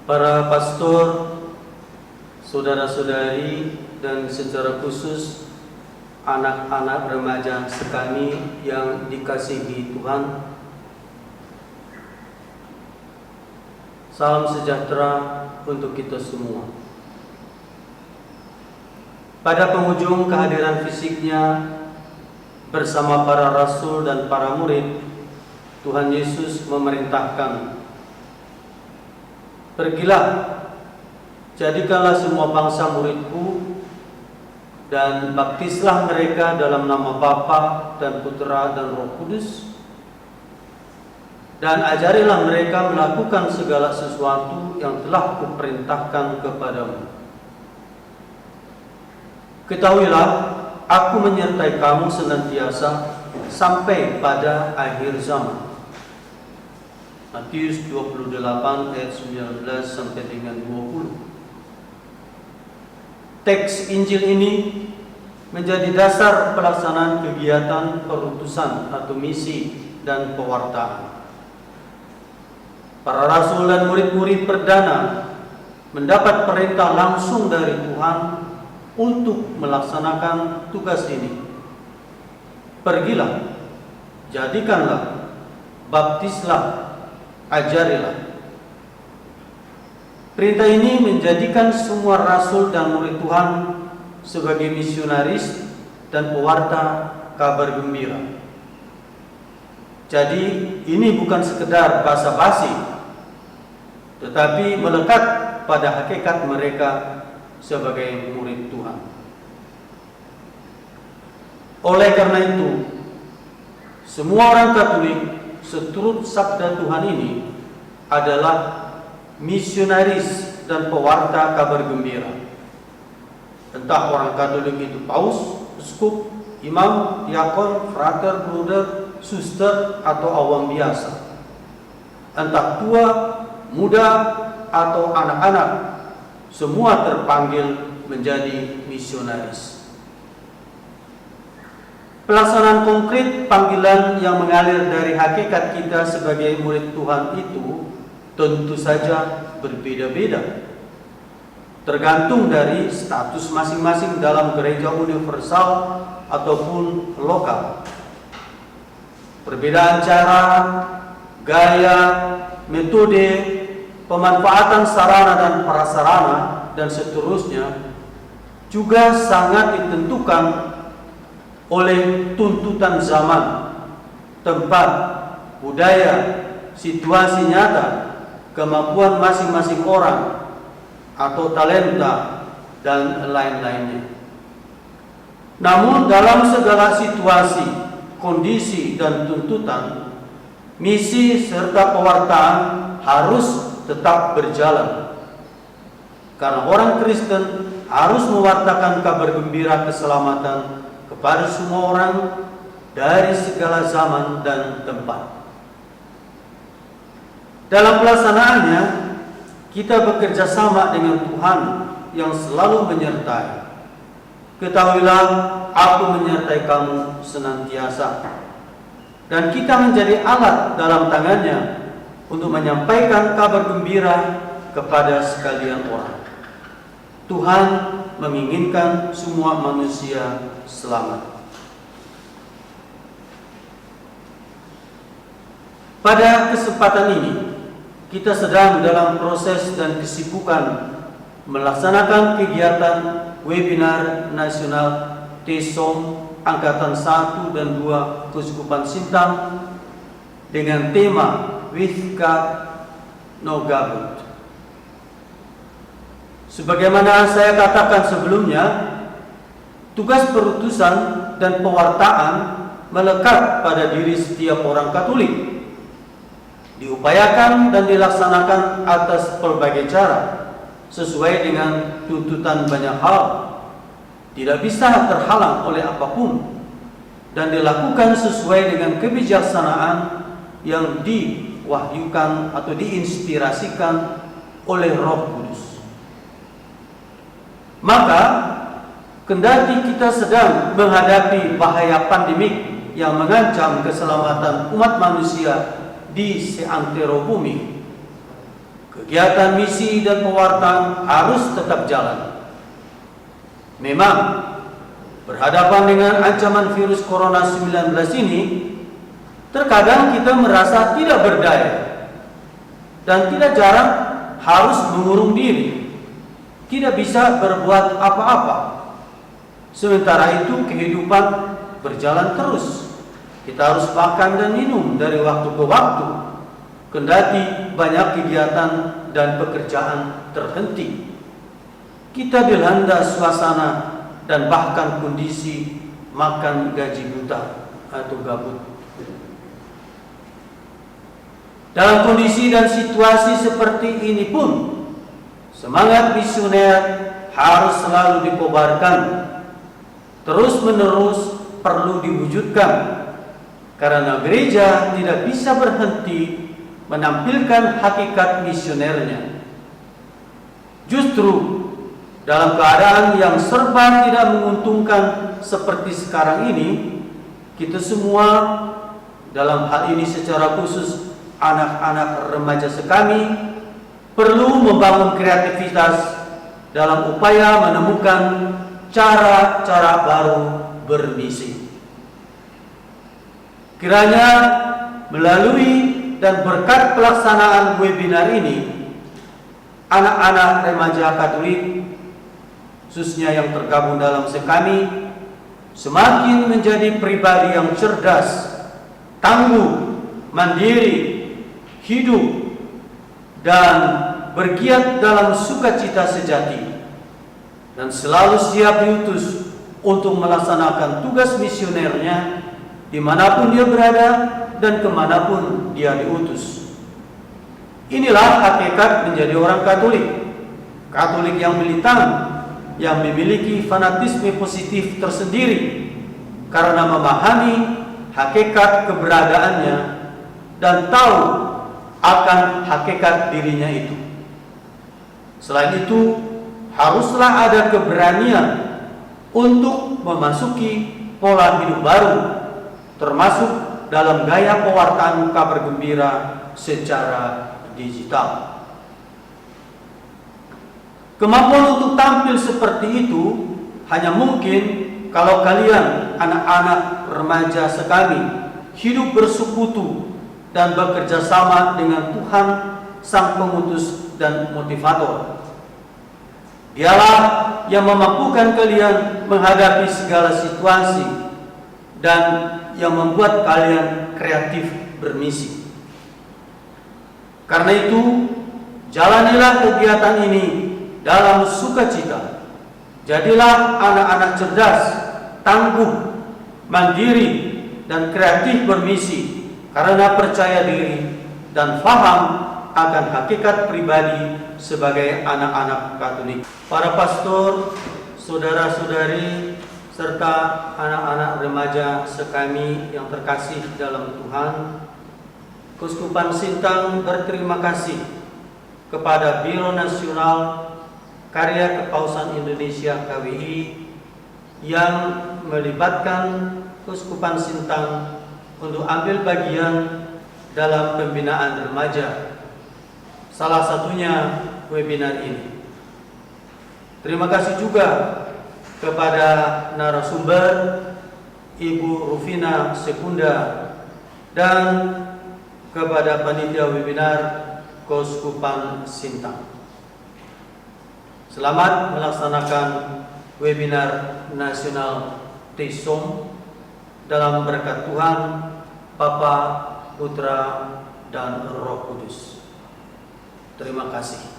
para pastor, saudara-saudari, dan secara khusus anak-anak remaja sekami yang dikasihi Tuhan. Salam sejahtera untuk kita semua. Pada penghujung kehadiran fisiknya bersama para rasul dan para murid, Tuhan Yesus memerintahkan, "Pergilah, jadikanlah semua bangsa muridku, dan baptislah mereka dalam nama Bapa dan Putra dan Roh Kudus, dan ajarilah mereka melakukan segala sesuatu yang telah kuperintahkan kepadamu. Ketahuilah, aku menyertai kamu senantiasa sampai pada akhir zaman." Matius 28 ayat 19 sampai dengan 20. Teks Injil ini menjadi dasar pelaksanaan kegiatan perutusan atau misi dan pewartaan. Para rasul dan murid-murid perdana mendapat perintah langsung dari Tuhan untuk melaksanakan tugas ini. "Pergilah, jadikanlah, baptislah, ajarilah." Perintah ini menjadikan semua rasul dan murid Tuhan sebagai misionaris dan pewarta kabar gembira. Jadi ini bukan sekedar basa-basi, tetapi melekat pada hakikat mereka sebagai murid Tuhan. Oleh karena itu, semua orang Katolik seturut sabda Tuhan ini adalah misionaris dan pewarta kabar gembira. Entah orang Katolik itu paus, uskup, imam, diakon, frater, bruder, suster, atau awam biasa. Entah tua, muda, atau anak-anak, semua terpanggil menjadi misionaris. Pelaksanaan konkret panggilan yang mengalir dari hakikat kita sebagai murid Tuhan itu tentu saja berbeda-beda, tergantung dari status masing-masing dalam gereja universal ataupun lokal. Perbedaan cara, gaya, metode, pemanfaatan sarana dan prasarana, dan seterusnya juga sangat ditentukan oleh tuntutan zaman, tempat, budaya, situasi nyata, kemampuan masing-masing orang atau talenta, dan lain-lainnya. Namun dalam segala situasi, kondisi, dan tuntutan, misi serta pewartaan harus tetap berjalan. Karena orang Kristen harus mewartakan kabar gembira keselamatan kepada semua orang dari segala zaman dan tempat. Dalam pelaksanaannya, kita bekerja sama dengan Tuhan yang selalu menyertai. "Ketahuilah, aku menyertai kamu senantiasa." Dan kita menjadi alat dalam tangannya untuk menyampaikan kabar gembira kepada sekalian orang. Tuhan menginginkan semua manusia selamat. Pada kesempatan ini, kita sedang dalam proses dan kesibukan melaksanakan kegiatan webinar nasional TESOM Angkatan 1 dan 2 Keuskupan Sintang dengan tema "With God No Gabut". Sebagaimana saya katakan sebelumnya, tugas perutusan dan pewartaan melekat pada diri setiap orang Katolik, diupayakan dan dilaksanakan atas berbagai cara sesuai dengan tuntutan banyak hal, tidak bisa terhalang oleh apapun, dan dilakukan sesuai dengan kebijaksanaan yang diwahyukan atau diinspirasikan oleh Roh Kudus. Maka, kendati kita sedang menghadapi bahaya pandemik yang mengancam keselamatan umat manusia di seantero bumi, kegiatan misi dan pewartaan harus tetap jalan. Memang, berhadapan dengan ancaman virus corona 19 ini, terkadang kita merasa tidak berdaya dan tidak jarang harus mengurung diri, tidak bisa berbuat apa-apa. Sementara itu kehidupan berjalan terus. Kita harus makan dan minum dari waktu ke waktu, kendati banyak kegiatan dan pekerjaan terhenti. Kita dilanda suasana dan bahkan kondisi makan gaji buta atau gabut. Dalam kondisi dan situasi seperti ini pun, semangat misioner harus selalu dikobarkan, terus-menerus perlu diwujudkan, karena gereja tidak bisa berhenti menampilkan hakikat misionernya. Justru dalam keadaan yang serba tidak menguntungkan seperti sekarang ini, kita semua, dalam hal ini secara khusus anak-anak remaja sekami, perlu membangun kreativitas dalam upaya menemukan cara-cara baru bermisi. Kiranya melalui dan berkat pelaksanaan webinar ini, anak-anak remaja Katolik, khususnya yang tergabung dalam sekami, semakin menjadi pribadi yang cerdas, tangguh, mandiri, hidup, dan bergiat dalam sukacita sejati, dan selalu siap diutus untuk melaksanakan tugas misionernya dimanapun dia berada dan kemanapun dia diutus. Inilah hakikat menjadi orang Katolik. Katolik yang militan, yang memiliki fanatisme positif tersendiri karena memahami hakikat keberadaannya dan tahu akan hakikat dirinya itu. Selain itu, haruslah ada keberanian untuk memasuki pola hidup baru, termasuk dalam gaya pewartaan kabar gembira secara digital. Kemampuan untuk tampil seperti itu hanya mungkin kalau kalian, anak-anak remaja sekami, hidup bersekutu dan bekerja sama dengan Tuhan, Sang Pengutus dan Motivator. Dialah yang memampukan kalian menghadapi segala situasi dan yang membuat kalian kreatif bermisi. Karena itu, jalanilah kegiatan ini dalam sukacita. Jadilah anak-anak cerdas, tangguh, mandiri, dan kreatif bermisi karena percaya diri dan paham akan hakikat pribadi sebagai anak-anak Katolik. Para pastor, saudara-saudari, serta anak-anak remaja sekami yang terkasih dalam Tuhan, Keuskupan Sintang berterima kasih kepada Biro Nasional Karya Kepausan Indonesia KWI yang melibatkan Keuskupan Sintang untuk ambil bagian dalam pembinaan remaja, salah satunya webinar ini. Terima kasih juga kepada narasumber Ibu Rufina Sekunda dan kepada panitia webinar Keuskupan Sintang. Selamat melaksanakan webinar nasional TESOM dalam berkat Tuhan, Bapa, Putra, dan Roh Kudus. Terima kasih.